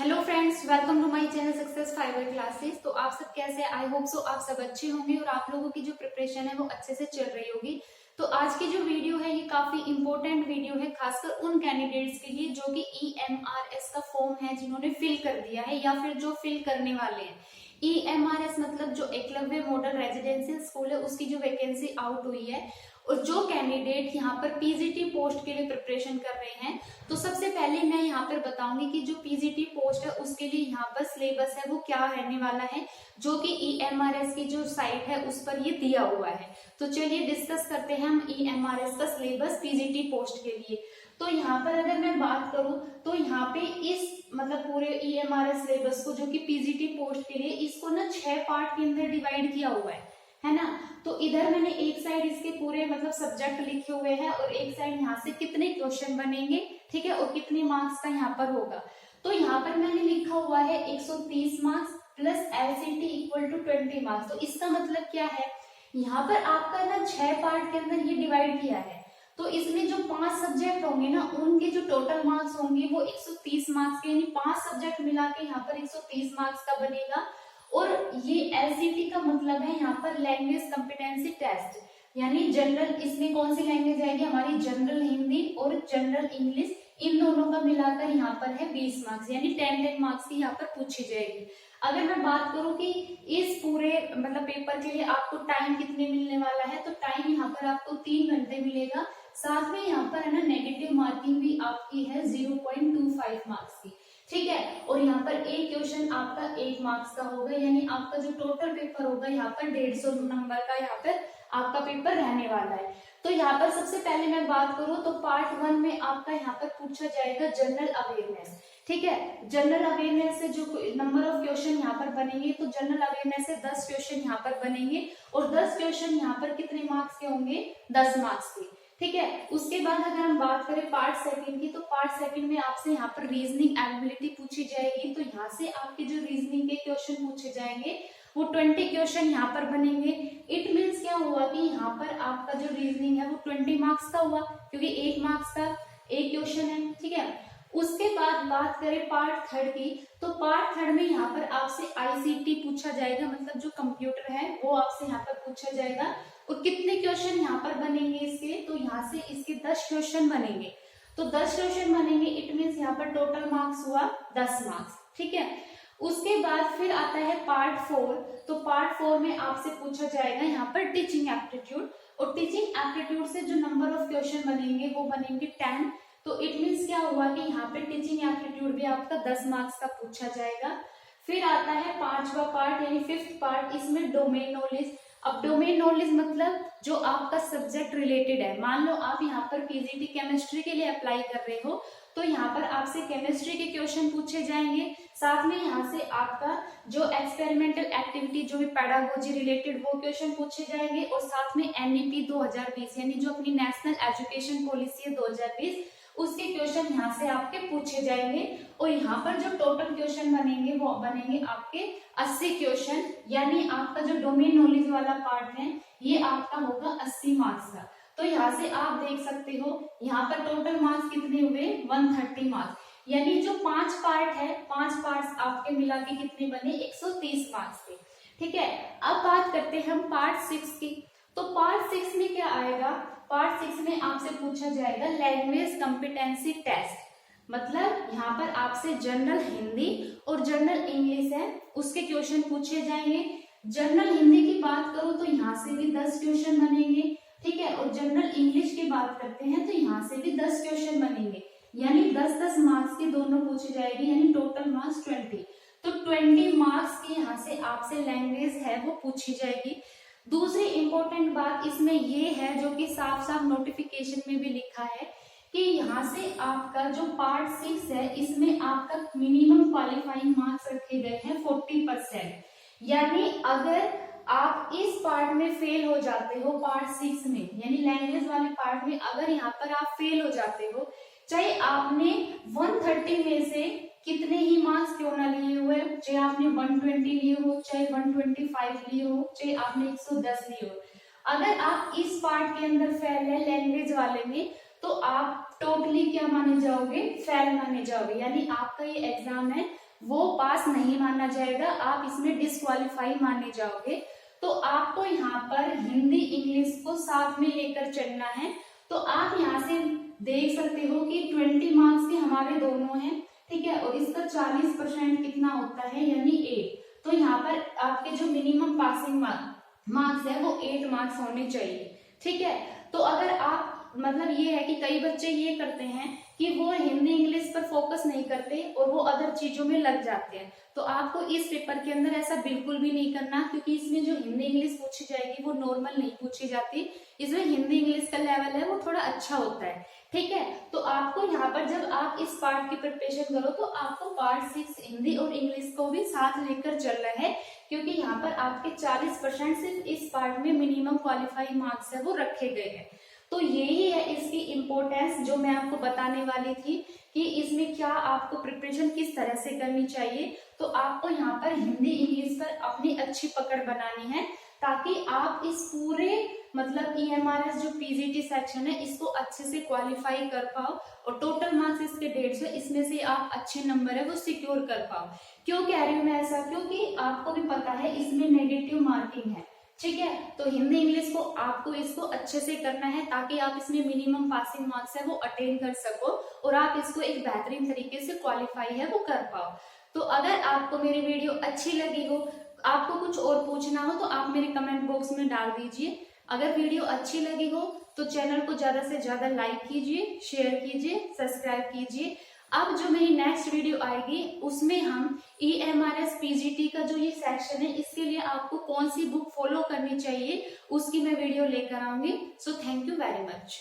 Hello friends, welcome to my channel Success Fibre Classes. तो आप सब कैसे, आई होप सो आप सब अच्छे होंगे और आप लोगों की जो प्रिपरेशन है वो अच्छे से चल रही होगी। तो आज की जो वीडियो है ये काफी इंपॉर्टेंट वीडियो है, खासकर उन कैंडिडेट्स के लिए जो कि EMRS का फॉर्म है जिन्होंने फिल कर दिया है या फिर जो फिल करने वाले हैं। EMRS मतलब जो एकलव्य मॉडल रेजिडेंशियल स्कूल है उसकी जो वैकेंसी आउट हुई है और जो कैंडिडेट यहाँ पर पीजीटी पोस्ट के लिए प्रिपरेशन कर रहे हैं, तो सबसे पहले मैं यहाँ पर बताऊंगी कि जो पीजीटी पोस्ट है उसके लिए यहाँ पर सिलेबस है वो क्या रहने वाला है, जो कि EMRS की जो साइट है उस पर ये दिया हुआ है। तो चलिए डिस्कस करते हैं हम EMRS का सिलेबस पीजीटी पोस्ट के लिए। तो यहाँ पर अगर मैं बात करूं तो यहाँ पे इस मतलब पूरे EMRS सिलेबस को जो कि पीजीटी पोस्ट के लिए इसको ना 6 पार्ट के अंदर डिवाइड किया हुआ है ना। तो इधर मैंने एक साइड इसके पूरे मतलब सब्जेक्ट लिखे हुए हैं और एक साइड यहाँ से कितने क्वेश्चन बनेंगे, ठीक है, और कितने मार्क्स का यहाँ पर होगा। तो यहाँ पर मैंने लिखा हुआ है 130 marks plus LCT equal to 20 marks. तो इसका मतलब क्या है, यहाँ पर आपका ना 6 पार्ट के अंदर ये डिवाइड किया है। तो इसमें जो 5 सब्जेक्ट होंगे ना उनके जो टोटल मार्क्स होंगे वो 130 मार्क्स के, यानी 5 सब्जेक्ट मिला के यहाँ पर 130 मार्क्स का बनेगा। और ये LCT का मतलब है यहाँ पर लैंग्वेज कॉम्पिटेंसी टेस्ट, यानी जनरल, इसमें कौन सी लैंग्वेज आएगी हमारी, जनरल हिंदी और जनरल इंग्लिश, इन दोनों का मिलाकर यहाँ पर है 20 मार्क्स, यानी 10 मार्क्स की यहाँ पर पूछी जाएगी। अगर मैं बात करूं कि इस पूरे मतलब पेपर के लिए आपको टाइम कितने मिलने वाला है, तो टाइम यहाँ पर आपको 3 घंटे मिलेगा। साथ में यहाँ पर है ना नेगेटिव मार्किंग भी आपकी है 0.25 मार्क्स की, ठीक है। और यहाँ पर एक क्वेश्चन आपका 1 मार्क्स का होगा, यानी आपका जो टोटल पेपर होगा यहाँ पर 150 नंबर का यहाँ पर आपका पेपर रहने वाला है। तो यहाँ पर सबसे पहले मैं बात करूं तो पार्ट 1 में आपका यहाँ पर पूछा जाएगा जनरल अवेयरनेस, ठीक है। जनरल अवेयरनेस से जो नंबर ऑफ क्वेश्चन यहाँ पर बनेंगे, तो जनरल अवेयरनेस से 10 क्वेश्चन यहाँ पर बनेंगे और 10 क्वेश्चन यहाँ पर कितने मार्क्स के होंगे, 10 मार्क्स के, ठीक है। उसके बाद अगर हम बात करें पार्ट 2 की, तो पार्ट 2 में आपसे यहाँ पर रीजनिंग एबिलिटी पूछी जाएगी। तो यहाँ से आपके जो रीजनिंग के क्वेश्चन पूछे जाएंगे वो 20 क्वेश्चन यहाँ पर बनेंगे। इट मीन्स क्या हुआ कि यहाँ पर आपका जो रीजनिंग है वो 20 मार्क्स का हुआ, क्योंकि 1 मार्क्स का एक क्वेश्चन है, ठीक है। उसके बाद बात करें पार्ट 3 की, तो पार्ट 3 में यहाँ पर आपसे ICT पूछा जाएगा, मतलब जो कंप्यूटर है वो आपसे यहाँ पर पूछा जाएगा। और कितने क्वेश्चन यहाँ पर बनेंगे इसके, तो यहाँ से इसके 10 क्वेश्चन बनेंगे। तो 10 क्वेश्चन बनेंगे, इट मीन्स यहाँ पर टोटल मार्क्स हुआ 10 मार्क्स, ठीक है। उसके बाद फिर आता है पार्ट 4। तो पार्ट 4 में आपसे पूछा जाएगा यहाँ पर टीचिंग एप्टीट्यूड, और टीचिंग एप्टीट्यूड से जो नंबर ऑफ क्वेश्चन बनेंगे वो बनेंगे 10। तो इट मीन्स क्या हुआ कि यहाँ पे टीचिंग एप्टीट्यूड भी आपका 10 मार्क्स का पूछा जाएगा। फिर आता है 5वां पार्ट यानी 5th पार्ट, इसमें डोमेन नॉलेज। अब डोमेन नॉलेज मतलब जो आपका सब्जेक्ट रिलेटेड है, मान लो आप यहाँ पर पीजीटी केमिस्ट्री के लिए अप्लाई कर रहे हो, तो यहाँ पर आपसे केमिस्ट्री के क्वेश्चन पूछे जाएंगे। साथ में यहाँ से आपका जो एक्सपेरिमेंटल एक्टिविटी जो भी पेडागोजी रिलेटेड वो क्वेश्चन पूछे जाएंगे। और साथ में NEP 2020 यानी जो अपनी नेशनल एजुकेशन पॉलिसी है 2020 उसके क्वेश्चन यहाँ से आपके पूछे जाएंगे। और यहाँ पर जो टोटल क्वेश्चन बनेंगे वो बनेंगे आपके 80 क्वेश्चन, यानी आपका जो डोमेन नॉलेज वाला पार्ट है ये आपका होगा 80 मार्क्स का। तो यहाँ से आप देख सकते हो यहाँ पर टोटल मार्क्स कितने हुए, 130 मार्क्स, यानी जो 5 पार्ट है 5 पार्ट्स आपके मिला के कितने बने, 130 मार्क्स के, ठीक है। अब बात करते हैं हम पार्ट 6 की। तो पार्ट 6 में क्या आएगा, पार्ट 6 में आपसे पूछा जाएगा लैंग्वेज कॉम्पिटेंसी टेस्ट, मतलब यहाँ पर आपसे जनरल हिंदी और जनरल इंग्लिश है उसके क्वेश्चन पूछे जाएंगे। जनरल हिंदी की बात करो तो यहाँ से भी 10 क्वेश्चन बनेंगे, ठीक है। और जनरल इंग्लिश की बात करते हैं तो यहाँ से भी 10 क्वेश्चन बनेंगे, यानी 10-10 मार्क्स के दोनों पूछे जाएंगे, यानी टोटल मार्क्स 20। तो 20 मार्क्स की यहाँ से आपसे लैंग्वेज है वो पूछी जाएगी। दूसरी इंपॉर्टेंट बात इसमें ये है जो कि साफ साफ नोटिफिकेशन में भी लिखा है कि यहाँ से आपका जो पार्ट 6 है इसमें आपका मिनिमम क्वालिफाइंग मार्क्स रखे गए हैं 40%, यानी अगर आप इस पार्ट में फेल हो जाते हो पार्ट 6 में, यानी लैंग्वेज वाले पार्ट में अगर यहाँ पर आप फेल हो जाते हो, चाहे आपने 130 में से कितने ही मार्क्स क्यों ना लिए हुए, चाहे आपने 120 लिए हो, चाहे 125 लिए हो, चाहे आपने 110 लिए हो, अगर आप इस पार्ट के अंदर फेल है लैंग्वेज वाले में, तो आप टोटली क्या माने जाओगे, फेल माने जाओगे, यानी आपका ये एग्जाम है वो पास नहीं माना जाएगा, आप इसमें डिस्क्वालीफाई माने जाओगे। तो आपको यहाँ पर हिंदी इंग्लिश को साथ में लेकर चलना है। तो आप यहाँ से देख सकते हो कि 20 मार्क्स के हमारे दोनों हैं, ठीक है, और इसका 40% कितना होता है, यानी 8। तो यहाँ पर आपके जो मिनिमम पासिंग मार्क्स है वो 8 मार्क्स होने चाहिए, ठीक है। तो अगर आप मतलब ये है कि कई बच्चे ये करते हैं कि वो हिंदी इंग्लिश पर फोकस नहीं करते और वो अदर चीजों में लग जाते हैं। तो आपको इस पेपर के अंदर ऐसा बिल्कुल भी नहीं करना, क्योंकि इसमें जो हिंदी इंग्लिश पूछी जाएगी वो नॉर्मल नहीं पूछी जाती। इसमें हिंदी इंग्लिश का लेवल है वो थोड़ा अच्छा होता है, ठीक है। तो आपको यहाँ पर जब आप इस पार्ट की प्रिपरेशन करो तो आपको पार्ट 6 हिंदी और इंग्लिश को भी साथ लेकर चलना है, क्योंकि यहाँ पर आपके 40% सिर्फ इस पार्ट में मिनिमम क्वालिफाइंग मार्क्स है वो रखे गए हैं। तो यही है इसकी इम्पोर्टेंस जो मैं आपको बताने वाली थी कि इसमें क्या आपको प्रिपरेशन किस तरह से करनी चाहिए। तो आपको यहाँ पर हिंदी इंग्लिश पर अपनी अच्छी पकड़ बनानी है, ताकि आप इस पूरे मतलब EMRS जो PGT सेक्शन है इसको अच्छे से क्वालिफाई कर पाओ और टोटल मार्क्स इसके 150, इसमें से आप अच्छे नंबर है वो सिक्योर कर पाओ। क्यों कह रही हूँ मैं ऐसा, क्योंकि आपको भी पता है इसमें नेगेटिव मार्किंग है, ठीक है। तो हिंदी इंग्लिश को आपको इसको अच्छे से करना है ताकि आप इसमें मिनिमम पासिंग मार्क्स है वो अटेन कर सको और आप इसको एक बेहतरीन तरीके से क्वालिफाई है वो कर पाओ। तो अगर आपको मेरी वीडियो अच्छी लगी हो, आपको कुछ और पूछना हो तो आप मेरे कमेंट बॉक्स में डाल दीजिए। अगर वीडियो अच्छी लगी हो तो चैनल को ज्यादा से ज्यादा लाइक कीजिए, शेयर कीजिए, सब्सक्राइब कीजिए। अब जो मेरी नेक्स्ट वीडियो आएगी उसमें हम EMRS PGT का जो ये सेक्शन है इसके लिए आपको कौन सी बुक फॉलो करनी चाहिए उसकी मैं वीडियो लेकर आऊंगी। So thank you very much.